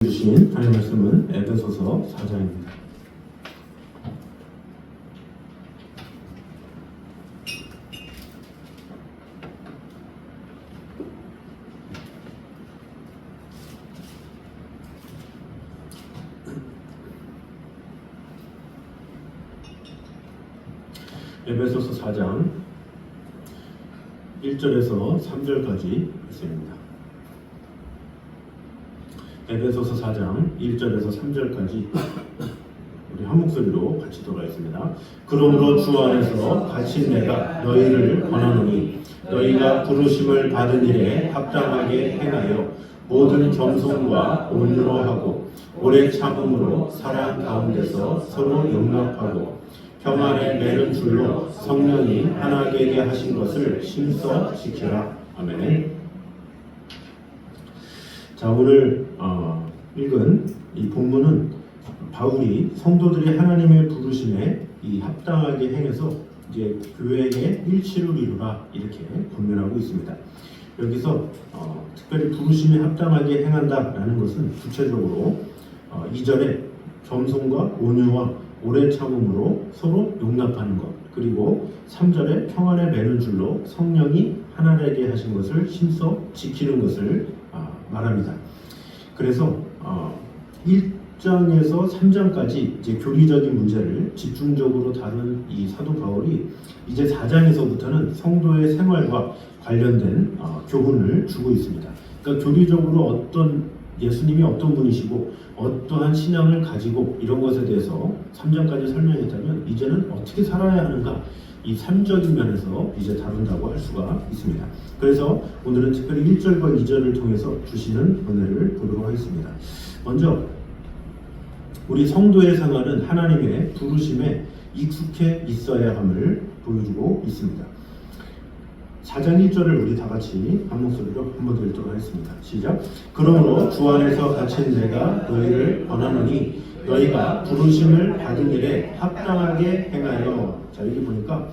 주신 하나님의 말씀은 에베소서 4장입니다. 에베소서 4장 1절에서 3절까지 말씀입니다. 에베소서 4장 1절에서 3절까지 우리 한 목소리로 같이 돌아가겠습니다. 그러므로 주 안에서 갇힌 내가 너희를 권하노니 너희가 부르심을 받은 일에 합당하게 행하여 모든 겸손과 온유로 하고 오래 참음으로 사랑 가운데서 서로 용납하고 평안에 매는 줄로 성령이 하나 되게 하신 것을 힘써 지키라. 아멘. 자, 오늘 읽은 이 본문은 바울이 성도들이 하나님의 부르심에 이 합당하게 행해서 이제 교회의 일치를 이루라 이렇게 권면하고 있습니다. 여기서 특별히 부르심에 합당하게 행한다라는 것은 구체적으로 2절에 겸손과 온유와 오래 참음으로 서로 용납하는 것, 그리고 3절에 평안에 매는 줄로 성령이 하나 되게 하신 것을 힘써 지키는 것을 말합니다. 그래서 1장에서 3장까지 이제 교리적인 문제를 집중적으로 다룬 이 사도 바울이 이제 4장에서부터는 성도의 생활과 관련된 교훈을 주고 있습니다. 그러니까 교리적으로 어떤 예수님이 어떤 분이시고 어떠한 신앙을 가지고 이런 것에 대해서 3장까지 설명했다면 이제는 어떻게 살아야 하는가, 이 3적인 면에서 이제 다룬다고 할 수가 있습니다. 그래서 오늘은 특별히 1절과 2절을 통해서 주시는 은혜를 보도록 하겠습니다. 먼저 우리 성도의 생활은 하나님의 부르심에 익숙해 있어야 함을 보여주고 있습니다. 4장 1절을 우리 다 같이 한 목소리로 한 번 더 읽도록 하겠습니다. 시작. 그러므로 주 안에서 갇힌 내가 너희를 권하노니 너희가 부르심을 받은 일에 합당하게 행하여. 자, 여기 보니까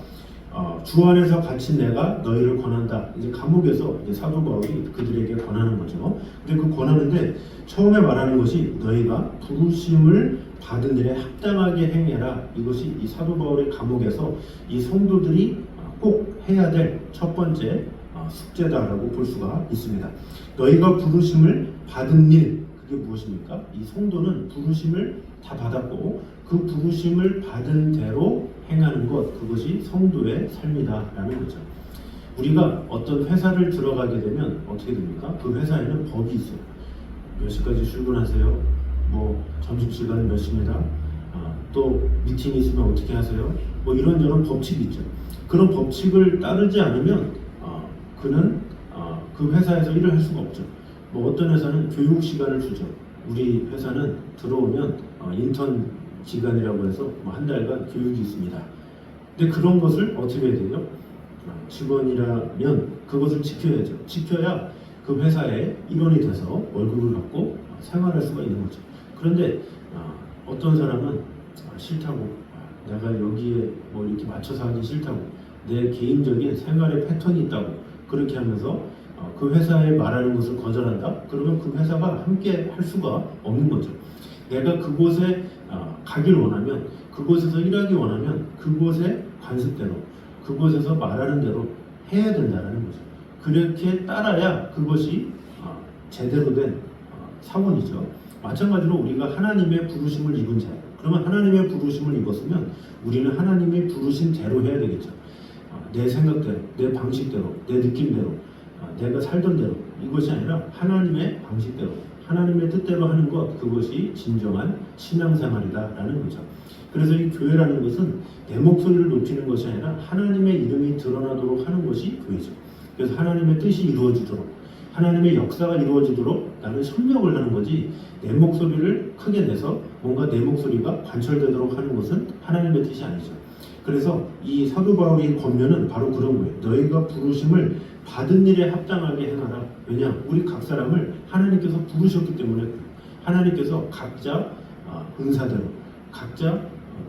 주 안에서 갇힌 내가 너희를 권한다. 이제 감옥에서 이제 사도 바울이 그들에게 권하는 거죠. 근데 그 권하는데 처음에 말하는 것이 너희가 부르심을 받은 일에 합당하게 행해라. 이것이 이 사도 바울의 감옥에서 이 성도들이 꼭 해야 될 첫 번째 숙제다라고 볼 수가 있습니다. 너희가 부르심을 받은 일, 그게 무엇입니까? 이 성도는 부르심을 다 받았고 그 부르심을 받은 대로 행하는 것, 그것이 성도의 삶이다라는 거죠. 우리가 어떤 회사를 들어가게 되면 어떻게 됩니까? 그 회사에는 법이 있어요. 몇 시까지 출근하세요? 뭐 점심시간은 몇 시입니다. 또 미팅이 있으면 어떻게 하세요? 뭐 이런저런 법칙이 있죠. 그런 법칙을 따르지 않으면 그는 그 회사에서 일을 할 수가 없죠. 뭐 어떤 회사는 교육 시간을 주죠. 우리 회사는 들어오면 인턴 기간이라고 해서 뭐 한 달간 교육이 있습니다. 근데 그런 것을 어떻게 해야 되죠? 직원이라면 그것을 지켜야죠. 지켜야 그 회사의 일원이 돼서 월급을 받고 생활할 수가 있는 거죠. 그런데 어떤 사람은 싫다고, 내가 여기에 뭐 이렇게 맞춰서 하기 싫다고, 내 개인적인 생활의 패턴이 있다고 그렇게 하면서 그 회사에 말하는 것을 거절한다? 그러면 그 회사가 함께 할 수가 없는 거죠. 내가 그곳에 가길 원하면, 그곳에서 일하기 원하면 그곳의 관습대로, 그곳에서 말하는 대로 해야 된다는 거죠. 그렇게 따라야 그것이 제대로 된 사원이죠. 마찬가지로 우리가 하나님의 부르심을 입은 자, 그러면 하나님의 부르심을 입었으면 우리는 하나님의 부르신 대로 해야 되겠죠. 내 생각대로, 내 방식대로, 내 느낌대로, 내가 살던 대로, 이것이 아니라 하나님의 방식대로, 하나님의 뜻대로 하는 것, 그것이 진정한 신앙생활이다라는 거죠. 그래서 이 교회라는 것은 내 목소리를 높이는 것이 아니라 하나님의 이름이 드러나도록 하는 것이 교회죠. 그래서 하나님의 뜻이 이루어지도록, 하나님의 역사가 이루어지도록 나는 협력을 하는 거지, 내 목소리를 크게 내서 뭔가 내 목소리가 관철되도록 하는 것은 하나님의 뜻이 아니죠. 그래서 이 사도 바울의 권면은 바로 그런 거예요. 너희가 부르심을 받은 일에 합당하게 행하라. 왜냐? 우리 각 사람을 하나님께서 부르셨기 때문에, 하나님께서 각자 은사대로, 각자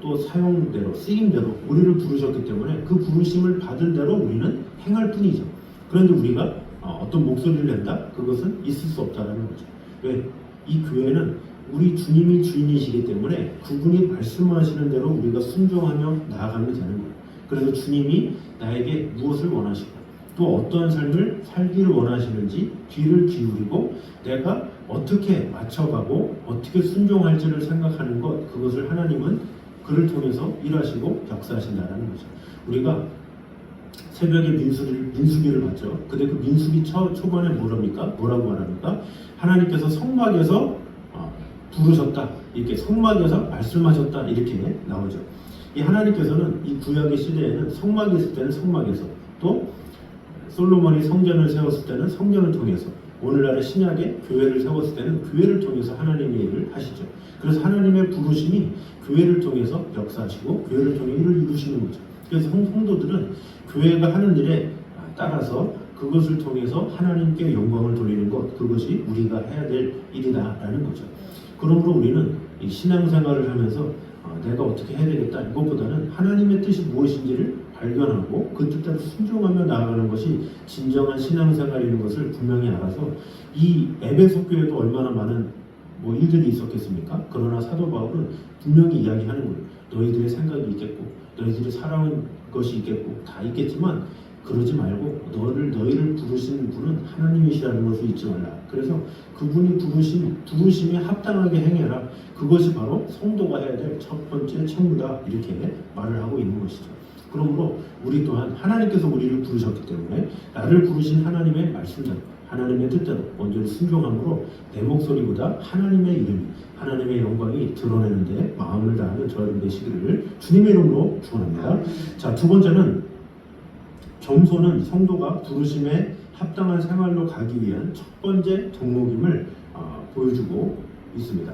또 사용대로, 쓰임대로 우리를 부르셨기 때문에 그 부르심을 받은 대로 우리는 행할 뿐이죠. 그런데 우리가 어떤 목소리를 낸다? 그것은 있을 수 없다는 거죠. 왜? 이 교회는 우리 주님이 주인이시기 때문에 그분이 말씀하시는 대로 우리가 순종하며 나아가면 되는 거예요. 그래서 주님이 나에게 무엇을 원하시고 또 어떠한 삶을 살기를 원하시는지 귀를 기울이고 내가 어떻게 맞춰가고 어떻게 순종할지를 생각하는 것, 그것을 하나님은 그를 통해서 일하시고 역사하신다는 거죠. 우리가 새벽에 민수기를 봤죠. 근데 그 민수기 초반에 뭐라고 말합니까? 하나님께서 성막에서 부르셨다, 이렇게 성막에서 말씀하셨다, 이렇게 나오죠. 이 하나님께서는 이 구약의 시대에는 성막이 있을 때는 성막에서, 또 솔로몬이 성전을 세웠을 때는 성전을 통해서, 오늘날의 신약의 교회를 세웠을 때는 교회를 통해서 하나님의 일을 하시죠. 그래서 하나님의 부르심이 교회를 통해서 역사하시고 교회를 통해 일을 이루시는 거죠. 그래서 성도들은 교회가 하는 일에 따라서 그것을 통해서 하나님께 영광을 돌리는 것, 그것이 우리가 해야 될 일이다라는 거죠. 그러므로 우리는 이 신앙생활을 하면서 내가 어떻게 해야 되겠다, 이것보다는 하나님의 뜻이 무엇인지를 발견하고 그 뜻대로 순종하며 나아가는 것이 진정한 신앙생활인 것을 분명히 알아서, 이 에베소 교회도 얼마나 많은 일들이 있었겠습니까? 그러나 사도 바울은 분명히 이야기하는 거예요. 너희들의 생각이 있겠고 너희들이 살아온 것이 있겠고 다 있겠지만 그러지 말고 너희를 부르신 분은 하나님이시라는 것을 잊지 말라. 그래서 그분이 부르심에 합당하게 행해라. 그것이 바로 성도가 해야 될 첫 번째 책무다, 이렇게 말을 하고 있는 것이죠. 그러므로 우리 또한 하나님께서 우리를 부르셨기 때문에 나를 부르신 하나님의 말씀대로, 하나님의 뜻대로 먼저 순종함으로 내 목소리보다 하나님의 이름이, 하나님의 영광이 드러내는 데 마음을 다하는 저여러분 되시기를 주님의 이름으로 축원합니다. 자, 두 번째는 겸손은 성도가 부르심에 합당한 생활로 가기 위한 첫 번째 동목임을 보여주고 있습니다.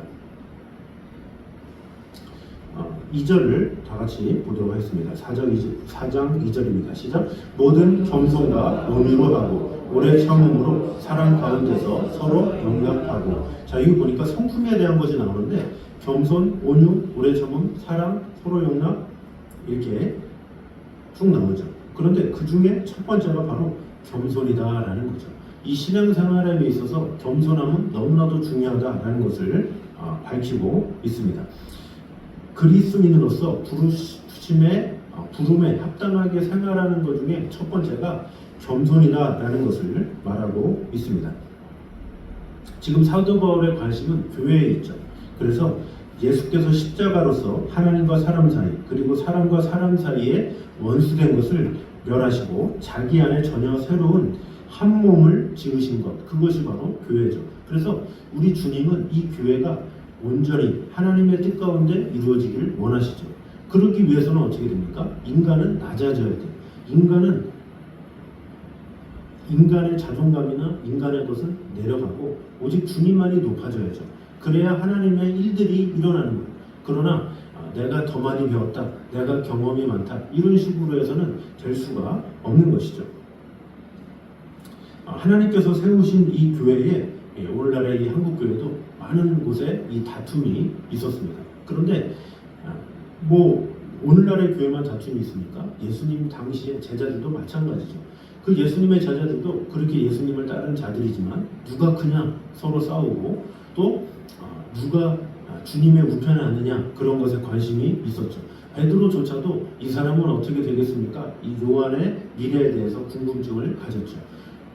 2절을 다 같이 보도록 하겠습니다. 4장 2절입니다. 시작. 모든 겸손과 온유로 하고 오래 참음으로 사랑 가운데서 서로 용납하고. 자, 여기 보니까 성품에 대한 것이 나오는데 겸손, 온유, 오래 참음, 사랑, 서로 용납, 이렇게 쭉 나오죠. 그런데 그 중에 첫 번째가 바로 겸손이다라는 거죠. 이 신앙생활에 있어서 겸손함은 너무나도 중요하다라는 것을 밝히고 있습니다. 그리스도인으로서 부름에 합당하게 생활하는 것 중에 첫 번째가 겸손이다라는 것을 말하고 있습니다. 지금 사도 바울의 관심은 교회에 있죠. 그래서 예수께서 십자가로서 하나님과 사람 사이, 그리고 사람과 사람 사이에 원수된 것을 멸하시고 자기 안에 전혀 새로운 한 몸을 지으신 것, 그것이 바로 교회죠. 그래서 우리 주님은 이 교회가 온전히 하나님의 뜻 가운데 이루어지기를 원하시죠. 그러기 위해서는 어떻게 됩니까? 인간은 낮아져야 돼요. 인간의 자존감이나 인간의 것은 내려가고 오직 주님만이 높아져야죠. 그래야 하나님의 일들이 일어나는 거예요. 그러나 내가 더 많이 배웠다, 내가 경험이 많다, 이런 식으로 해서는 될 수가 없는 것이죠. 하나님께서 세우신 이 교회에, 오늘날의 이 한국교회도 많은 곳에 이 다툼이 있었습니다. 그런데 오늘날의 교회만 다툼이 있습니까? 예수님 당시의 제자들도 마찬가지죠. 그 예수님의 제자들도 그렇게 예수님을 따른 자들이지만 누가 크냐 서로 싸우고, 또 누가 주님의 우편에 앉느냐, 그런 것에 관심이 있었죠. 베드로조차도 이 사람은 어떻게 되겠습니까? 이 요한의 미래에 대해서 궁금증을 가졌죠.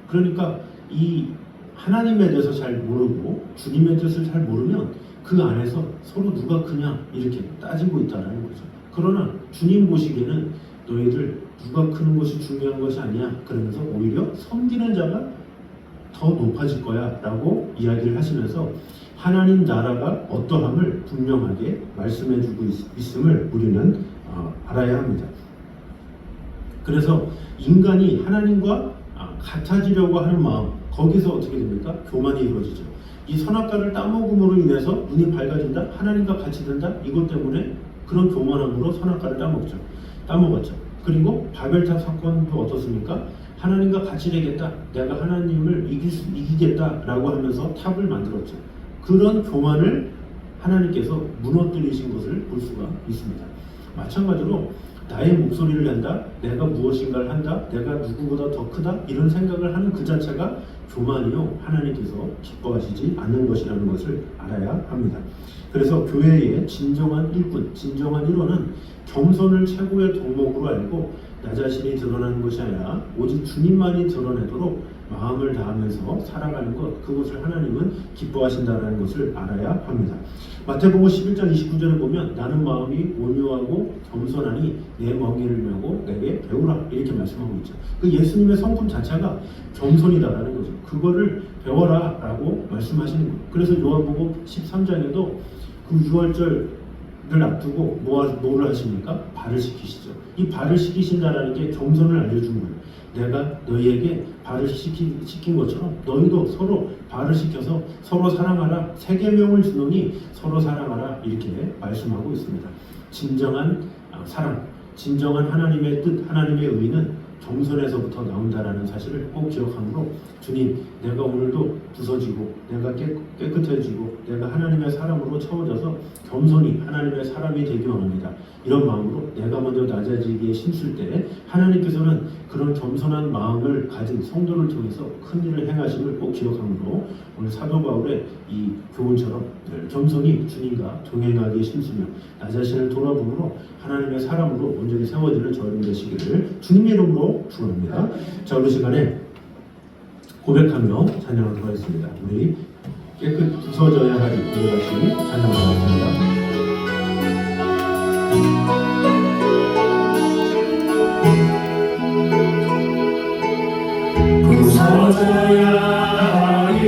그러니까 이 하나님에 대해서 잘 모르고 주님의 뜻을 잘 모르면 그 안에서 서로 누가 크냐 이렇게 따지고 있다는 거죠. 그러나 주님 보시기에는 너희들 누가 크는 것이 중요한 것이 아니야, 그러면서 오히려 섬기는 자가 더 높아질 거야 라고 이야기를 하시면서 하나님 나라가 어떠함을 분명하게 말씀해주고 있음을 우리는 알아야 합니다. 그래서 인간이 하나님과 같아지려고 하는 마음, 거기서 어떻게 됩니까? 교만이 이루어지죠. 이 선악과를 따먹음으로 인해서 눈이 밝아진다, 하나님과 같이 된다, 이것 때문에 그런 교만함으로 선악과를 따먹었죠. 그리고 바벨탑 사건도 어떻습니까? 하나님과 같이 되겠다, 내가 하나님을 이기겠다라고 하면서 탑을 만들었죠. 그런 교만을 하나님께서 무너뜨리신 것을 볼 수가 있습니다. 마찬가지로 나의 목소리를 낸다, 내가 무엇인가를 한다, 내가 누구보다 더 크다 이런 생각을 하는 그 자체가 교만이요 하나님께서 기뻐하시지 않는 것이라는 것을 알아야 합니다. 그래서 교회의 진정한 일꾼, 진정한 일원은 겸손을 최고의 덕목으로 알고 나 자신이 드러나는 것이 아니라 오직 주님만이 드러내도록 마음을 다하면서 살아가는 것, 그것을 하나님은 기뻐하신다는 것을 알아야 합니다. 마태복음 11장 29절에 보면 나는 마음이 온유하고 겸손하니 내 멍에를 메고 내게 배우라 이렇게 말씀하고 있죠. 그 예수님의 성품 자체가 겸손이다라는 거죠. 그거를 배워라 라고 말씀하시는 거예요. 그래서 요한복음 13장에도 그 6월절을 앞두고 뭐를 하십니까? 발을 씻기시죠. 이 발을 씻기신다라는 게 겸손을 알려준 거예요. 내가 너희에게 발을 씻긴 것처럼 너희도 서로 발을 씻겨서 서로 사랑하라. 세 계명을 주노니 서로 사랑하라 이렇게 말씀하고 있습니다. 진정한 사랑, 진정한 하나님의 뜻, 하나님의 의는 겸손에서부터 나온다라는 사실을 꼭 기억하므로 주님, 내가 오늘도 부서지고 내가 깨끗해지고 내가 하나님의 사람으로 채워져서 겸손히 하나님의 사람이 되기 원합니다. 이런 마음으로 내가 먼저 낮아지기에 힘쓸 때 하나님께서는 그런 겸손한 마음을 가진 성도를 통해서 큰 일을 행하심을 꼭 기억하므로 오늘 사도 바울의 이 교훈처럼 겸손히 주님과 동행하기에 힘쓰며 나 자신을 돌아보므로 하나님의 사람으로 온전히 세워지는 저희들 되시기를 주님의 이름으로 축원합니다. 자, 오늘 시간에 고백하며 찬양하도록 하겠습니다. 우리 깨끗 부서져야 하리 우리 같이 찬양하겠습니다. 부서져야 하리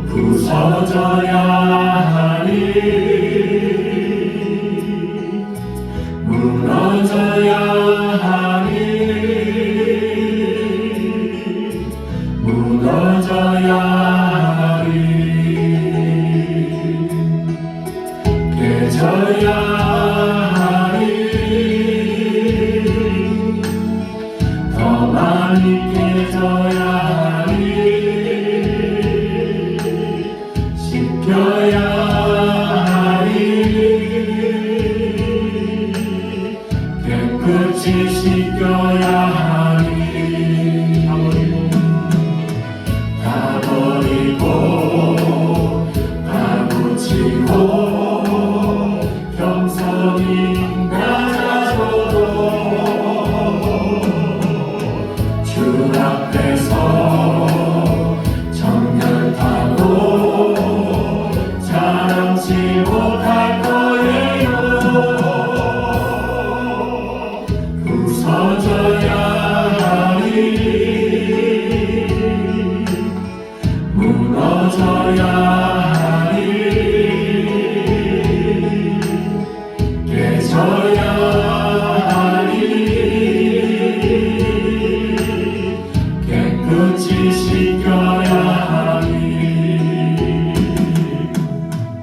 부서져야 하리 무너져야 하리 무너져야 하리 깨져야 하리 더 많이 깨져야 하리 씻겨야 하리 깨끗이 씻겨야 하리 다 버리고 다 고치고 겸손히 낮아져도 주 앞에서 정결하고 자랑치 못할 거예요. 부서져야 하리 무너져야 하리 깨져야 깨끗이 씻겨야 하리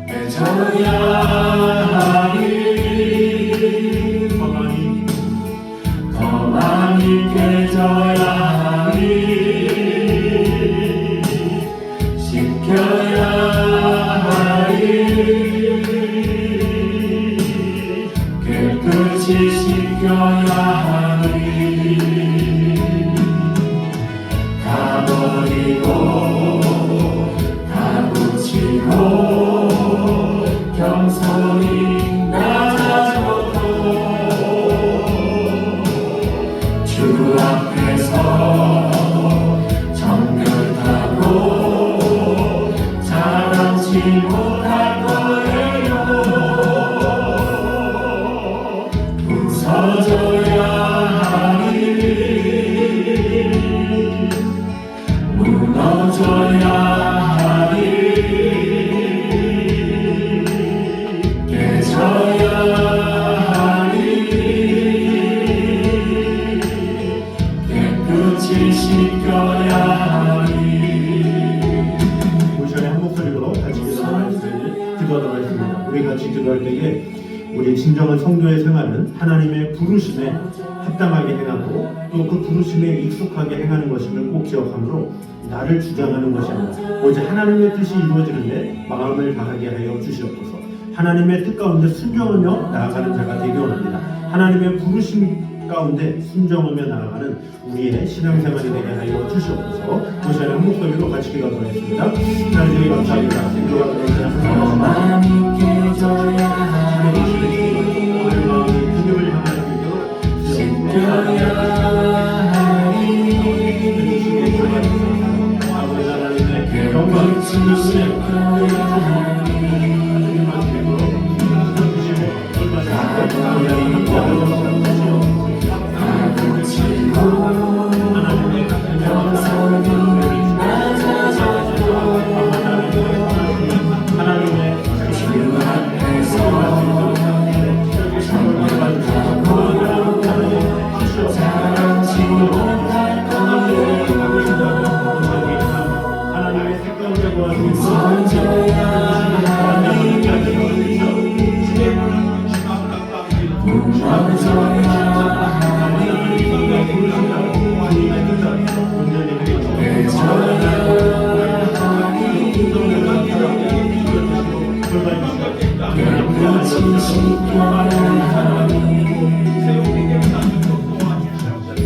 깨져야 하리 더 많이 깨져야 하리 씻겨야 하리 깨끗이 씻겨야 하리 다 버리고 다 고치고 겸손히 낮아져도 주 앞에서 정결하고 자랑치 못할 거예요. 부서져야 하리 무너져야 하리 깨져야 하리 깨끗이 씻겨야 하리 우리 시간에 한 목소리로 같이 기도하도록 하겠습니다. 우리 같이 기도할 때에 우리 진정한 성도의 생활은 하나님의 부르심에 합당하게 행하고 또 그 부르심에 익숙하게 행하는 것임을 꼭 기억하므로 나를 주장하는 것이 아니라 오직 하나님의 뜻이 이루어지는데 마음을 다하게 하여 주시옵소서. 하나님의 뜻 가운데 순종하며 나아가는 자가 되기 원합니다. 하나님의 부르심 가운데 순종하며 나아가는 우리의 신앙생활이 되게 하여 주시옵소서. 그 시간에 한 목소리로 같이 기도하겠습니다. 하나님 감사합니다. 너만 깨져야 하니 오늘 마음의 주님을 향하여 지켜야 하니 아버지 하나님의 영광을 지켜야 하니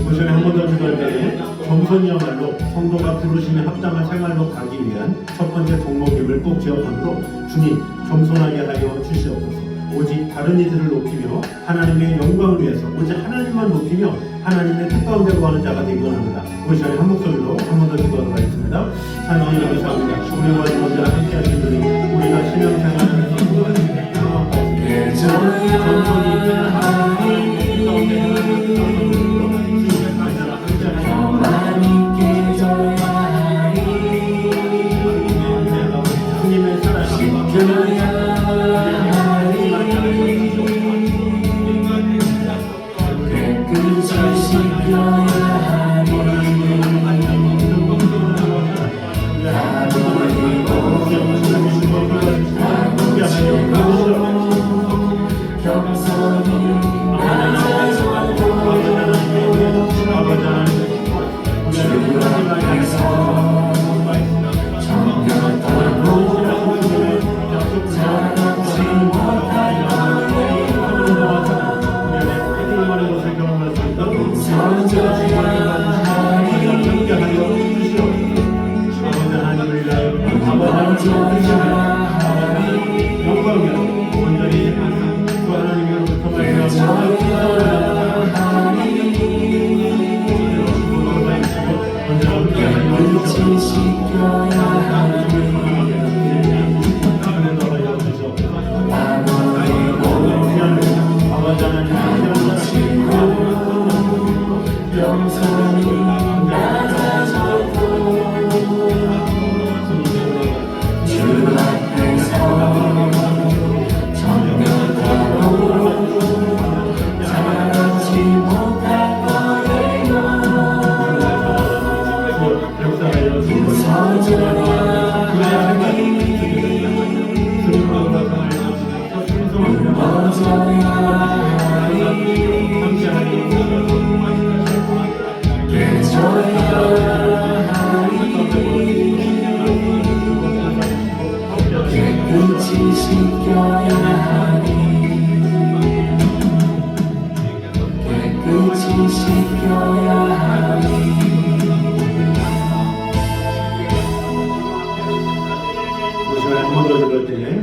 오전에 한 번 더 기도할 때에 겸손이야말로 성도가 부르심에 합당한 생활로 가기 위한 첫 번째 동목임을 꼭 기억하므로 주님 겸손하게 하여 주시옵소서. 오직 다른 이들을 높이며 하나님의 영광을 위해서 오직 하나님만 높이며 하나님의 뜻 가운데 거하는 자가 되기 원합니다. 그 시간에 한 목소리로 한 번 더 기도하도록 하겠습니다. 하나님 감사합니다. 우리와 주님과 함께 하신 분이 우리가 신앙생활을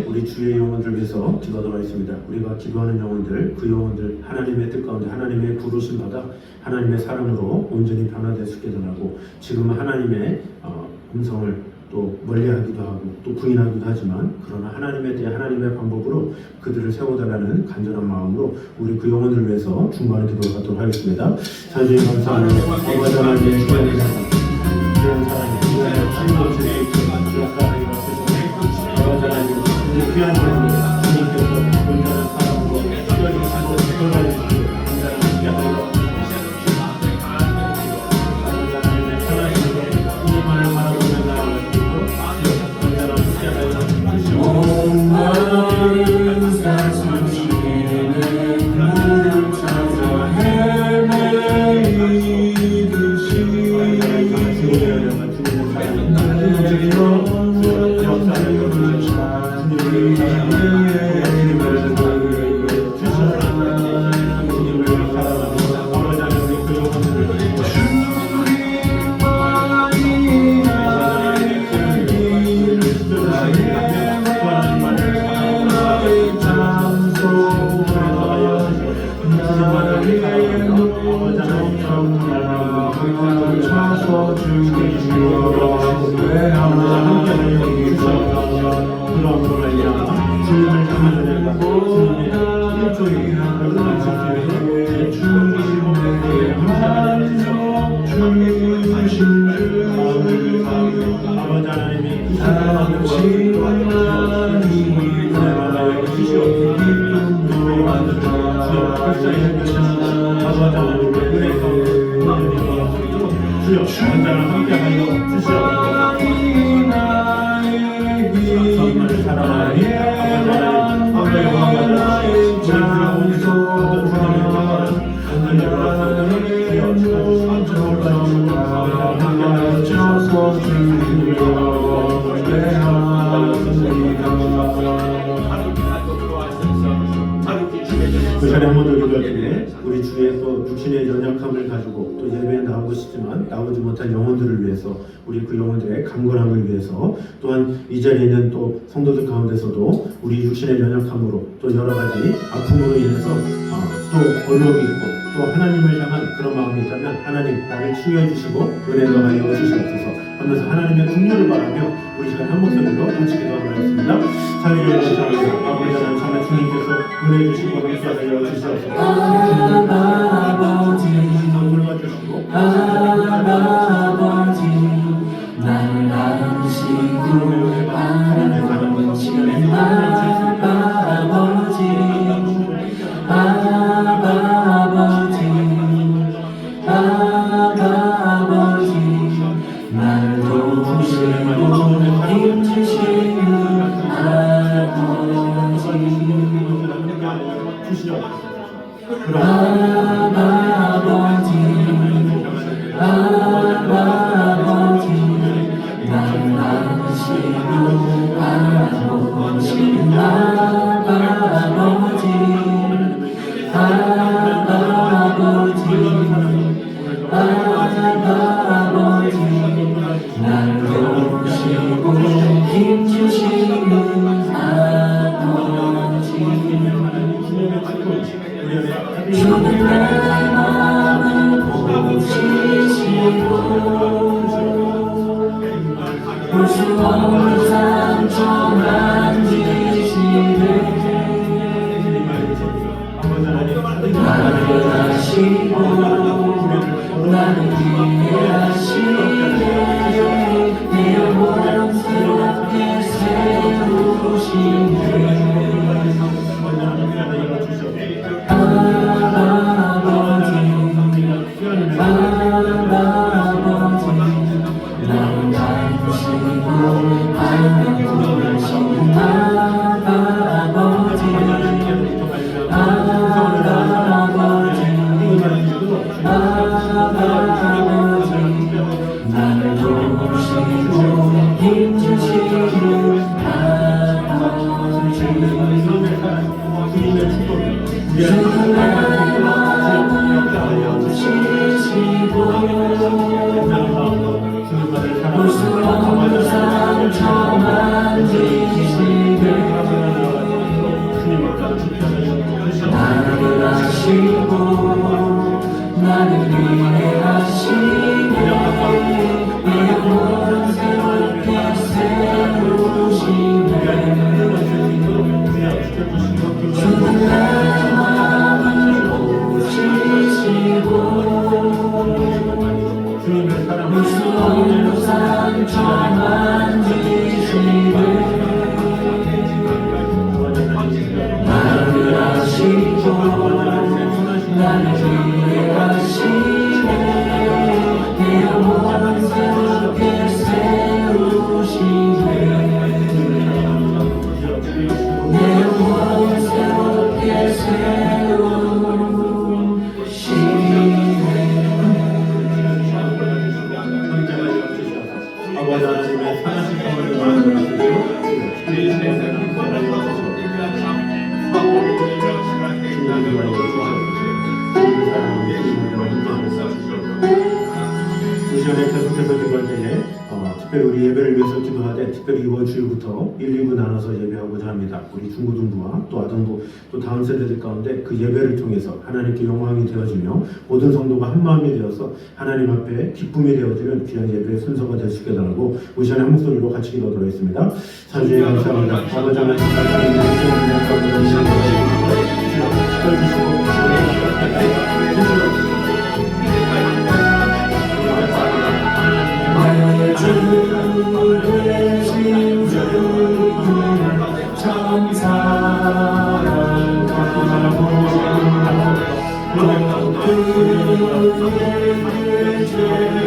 우리 주의 영혼들 위해서 기도하도록 하겠습니다. 우리가 기도하는 영혼들, 그 영혼들 하나님의 뜻 가운데 하나님의 부르심 받아 하나님의 사랑으로 온전히 변화될 수 있게 전하고 지금 하나님의 음성을 또 멀리하기도 하고 또 부인하기도 하지만 그러나 하나님에 대해 하나님의 방법으로 그들을 세워달라는 간절한 마음으로 우리 그 영혼들을 위해서 중보하는 기도를 갖도록 하겠습니다. 하나님 감사합니다. 아버지 하나님의 주의 사랑이 주의 주님을 주의 역사하기 바랍니다. 아버지 하나님 우리 귀한 하나님 주님께서 온전한 사랑으로 특별히 하고 돌아주시고 온전한 함께하여 주여 주님과 함께하여 주시옵소서. 정말 사랑하니 아버지 영광을 주의 부여온 그 자리에 한번 더 기도할 때에 우리 주의 또 육신의 연약함을 가지고 또 예배에 나오고 싶지만 나오지 못한 영혼들을 위해서 우리 그 영혼들의 강건함을 위해서 또한 이 자리에 있는 또 성도들 가운데서도 우리 육신의 연약함으로 또 여러 가지 아픔으로 인해서 또 어려움이 있고 또 하나님을 향한 그런 마음이 있다면 하나님 나를 치유해 주시고 은혜 더하여 주시옵소서 하면서 하나님의 긍휼을 바라며 우리 시간 한 목소리로 같이 기도하겠습니다. 사랑의 감사합니다. 아버지 하나님 정말 주님께서 은혜 주시고 함께하여 주시옵소서. 아버지 돌봐주시고 아버지 나를 아시고 바라보시는 아버지 아버지 나를 도우시고 힘주시는 아버지 아버지 나를 아시고 바라보시는 아버지 나를 도우시고 힘주시는 아버지 주는 내 마음을 보시시고 볼 수 없는 상처 만지시네 나를 아시고 나를 이해하시네 내 영혼 새롭게 세우시네 나를 도우시고 힘주시는 아버지 주는 내 마음을 보시시고 볼 수 없는 상처 만지시네 나를 아시고 나를 이해하시네 내 영혼 새롭게 세우시네 주는 내 마음을 보시시고 볼 수 없는 상처 만지시네 나를 아시고 나를 이해하시네 내 영혼 새롭게 세우시네 내 영혼 새롭게 세우시네 아버지 하나님의 사랑하신 평을 만들어주시고 이 시간에 계속해서 기도할 때에 특별히 우리 예배를 위해서 기도하되 특별히 이번 주일부터 1, 2부 나눠서 예배하고자 합니다. 우리 중고등부와 또 아동부 또 다음 세대들 가운데 그 예배를 통해서 하나님께 영광이 되어지며 모든 성도가 한 마음이 되어서 하나님 앞에 기쁨이 되어지는 귀한 예배의 순서가 될 수 있게 달라고 우리 시간에 한 목소리로 같이 기도하도록 하겠습니다. 사주에 감사합니다. 아버지 하나님 주 대신 참 사랑하고 그의 죄를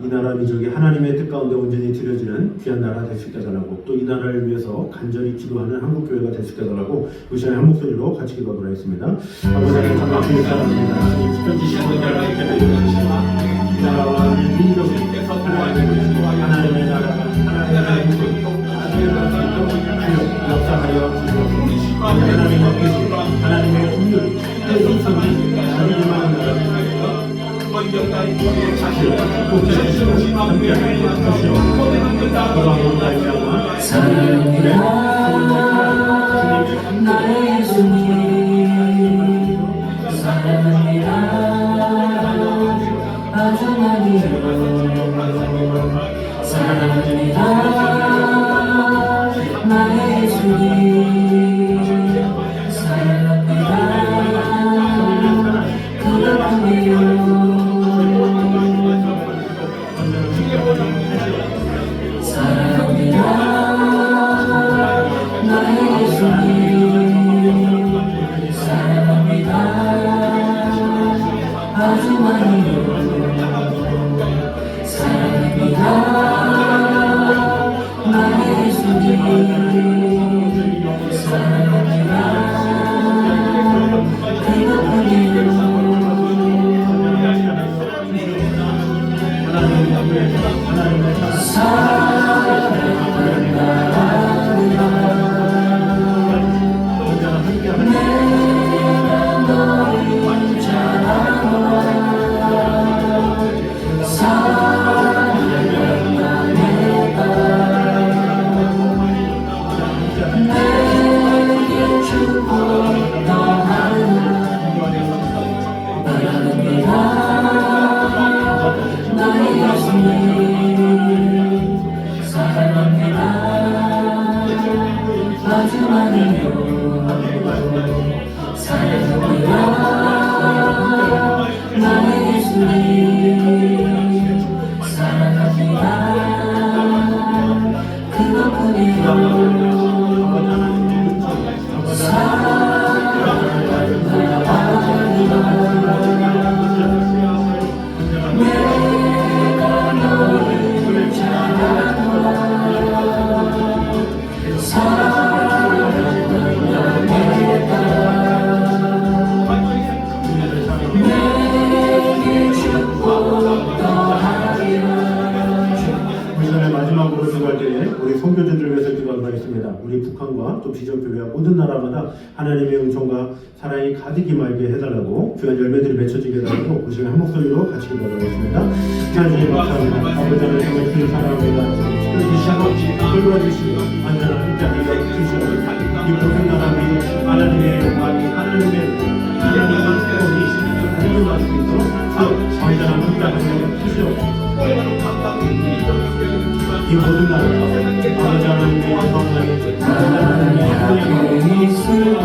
이 나라 민족이 하나님의 뜻 가운데 온전히 드려지는 귀한 나라 될 수 있게 달라고, 또 이 나라를 위해서 간절히 기도하는 한국교회가 될 수 있게 달라고 우리 시간에 한 목소리로 같이 기도하도록 하겠습니다. 아버지 하나님 감사합니다. 하나님 특별히 시간을 이렇게 해주시고 이 나라와 민족이 하나님의 나라가 역사하여 주시옵소서. 하나님의 뜻이, 하나님의 운율이, 뜻이 하나님의 나라를 사랑합니다 나의 예수님 사랑합니다 아주 많이요 사랑합니다 나의 예수님 사랑합니다 그렇군요 사랑합니다 나의 예수님 사랑합니다 아주 많이요 사랑합니다 나의 예수님 사랑합니다 그것뿐이요 사랑합니다 그것뿐이요 내가 너를 마지막으로 기도할 때에 우리 선교주들 위해서 기도하도록 하겠습니다. 우리 북한과 또 비전교회와 모든 나라마다 하나님의 은총과 사랑이 가득히 말게 해달라고 귀한 열매들이 맺혀지게 해달라고 우리 한 목소리로 같이 기도하도록 하겠습니다. 하나님 감사합니다. 아버지 하나님 정말 주님 사랑합니다. 지켜주시고 돌봐주시고 완전한 함께하여 주시고 이 모든 나라들이 하나님의 영광이 하나님의 하나님의 말씀이 있도록 완전한 함께하여 주시옵소서. 이 모든 나라가 아버지 하나님의 영광을 하나님의 있을 때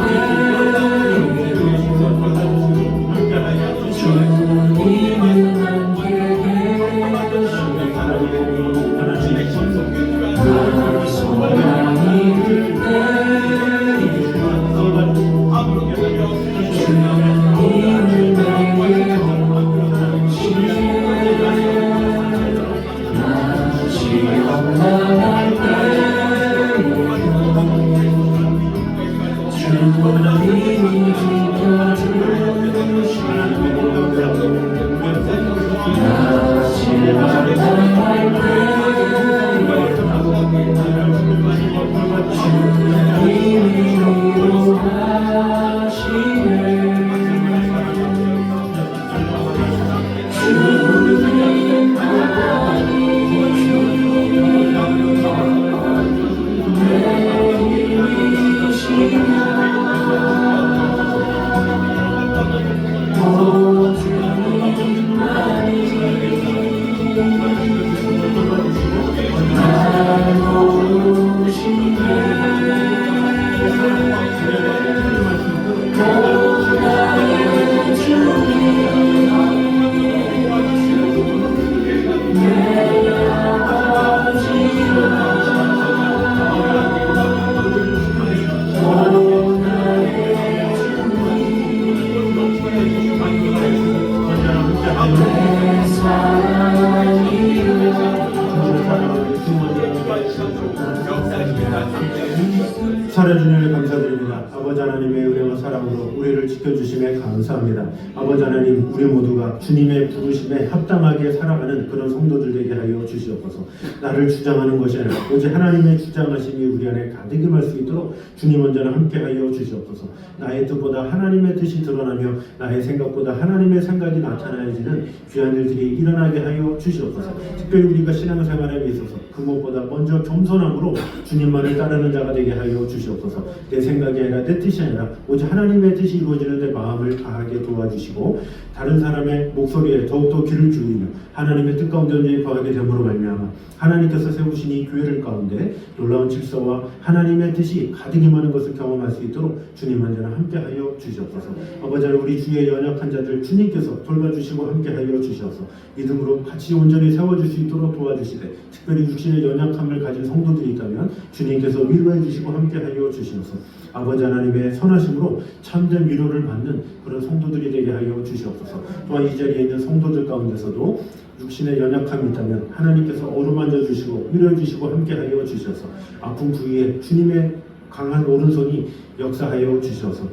주님은 살아주님을 감사드립니다. 아버지 하나님의 은혜와 사랑으로 우리를 지켜주심에 감사합니다. 아버지 하나님, 우리 모두가 주님의 부르심에 합당하게 살아가는 그런 성도들 되게 하여 주시옵소서. 나를 주장하는 것이 아니라 오직 하나님의 주장하심이 우리 안에 가득히 말 수 있도록 주님 언제나 함께 하여 주시옵소서. 나의 뜻보다 하나님의 뜻이 드러나며 나의 생각보다 하나님의 생각이 나타나야지는 귀한 일들이 일어나게 하여 주시옵소서. 특별히 우리가 신앙생활에 있어서 그 무엇보다 먼저 겸손함으로 주님만을 따르는 자가 되게 하여 주시옵소서. 내 생각이 아니라 내 뜻이 아니라 오직 하나님의 뜻이 이루어지는 데 마음을 다하게 도와주시고 다른 사람의 목소리에 더욱더 귀를 기울이며 하나님의 뜻 가운데 온전히 거하게 됨으로 말미암아 하나님께서 세우신 이 교회를 가운데 놀라운 질서와 하나님의 뜻이 가득 임하는 것을 경험할 수 있도록 주님 언제나 함께하여 주시옵소서. 아버지 하나님, 우리 주의 연약한 자들 주님께서 돌봐주시고 함께하여 주셔서 믿음으로 같이 온전히 세워줄 수 있도록 도와주시되 특별히 육신의 연약함을 가진 성도들이 있다면 주님께서 위로해 주시고 함께하여 주시옵소서. 아버지 하나님의 선하심으로 참된 위로를 받는 그런 성도들이 되게 하여 주시옵소서. 또한 이 자리에 있는 성도들 가운데서도 육신의 연약함이 있다면 하나님께서 어루만져 주시고 위로해 주시고 함께하여 주셔서 아픈 부위에 주님의 강한 오른손이 역사하여 주셔서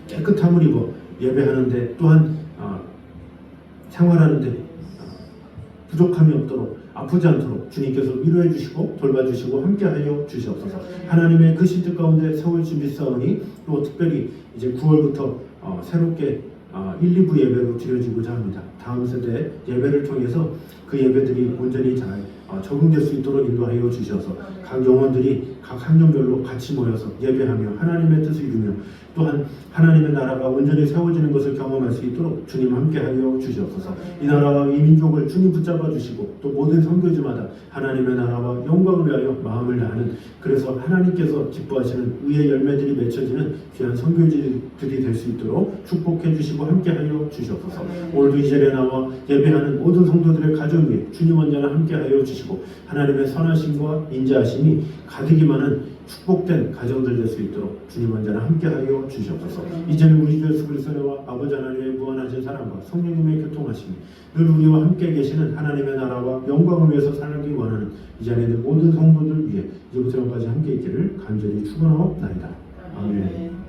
깨끗함을 입어 예배하는데 또한 생활하는데 부족함이 없도록 아프지 않도록 주님께서 위로해 주시고 돌봐주시고 함께하여 주시옵소서. 하나님의 그 신뜻 가운데 세울 준비 싸우니 또 특별히 이제 9월부터 새롭게 1, 2부 예배로 드려지고자 합니다. 다음 세대 예배를 통해서 그 예배들이 온전히 잘 적응될 수 있도록 인도하여 주셔서 각 영혼들이 각 학년별로 같이 모여서 예배하며 하나님의 뜻을 이루며 또한 하나님의 나라가 온전히 세워지는 것을 경험할 수 있도록 주님 함께하여 주시옵소서. 이 나라와 이 민족을 주님 붙잡아 주시고 또 모든 선교지마다 하나님의 나라와 영광을 위하여 마음을 다하는 그래서 하나님께서 기뻐하시는 의의 열매들이 맺혀지는 귀한 선교지들이 될 수 있도록 축복해 주시고 함께하여 주시옵소서. 오늘도 이 자리에 나와 예배하는 모든 성도들의 가정 위에 주님 언제나 함께하여 주시고 하나님의 선하심과 인자하심이 가득히 많은 축복된 가정들 될 수 있도록 주님 언제나 함께하여 주시옵소서. 이제는 우리 주 예수 그리스도와 아버지 하나님의 무한하신 사랑과 성령님의 교통하심이 늘 우리와 함께 계시는 하나님의 나라와 영광을 위해서 살기 원하는 이 자리에 있는 모든 성도들 위해 이제부터 영까지 함께 있기를 간절히 축원하옵나이다. 아멘.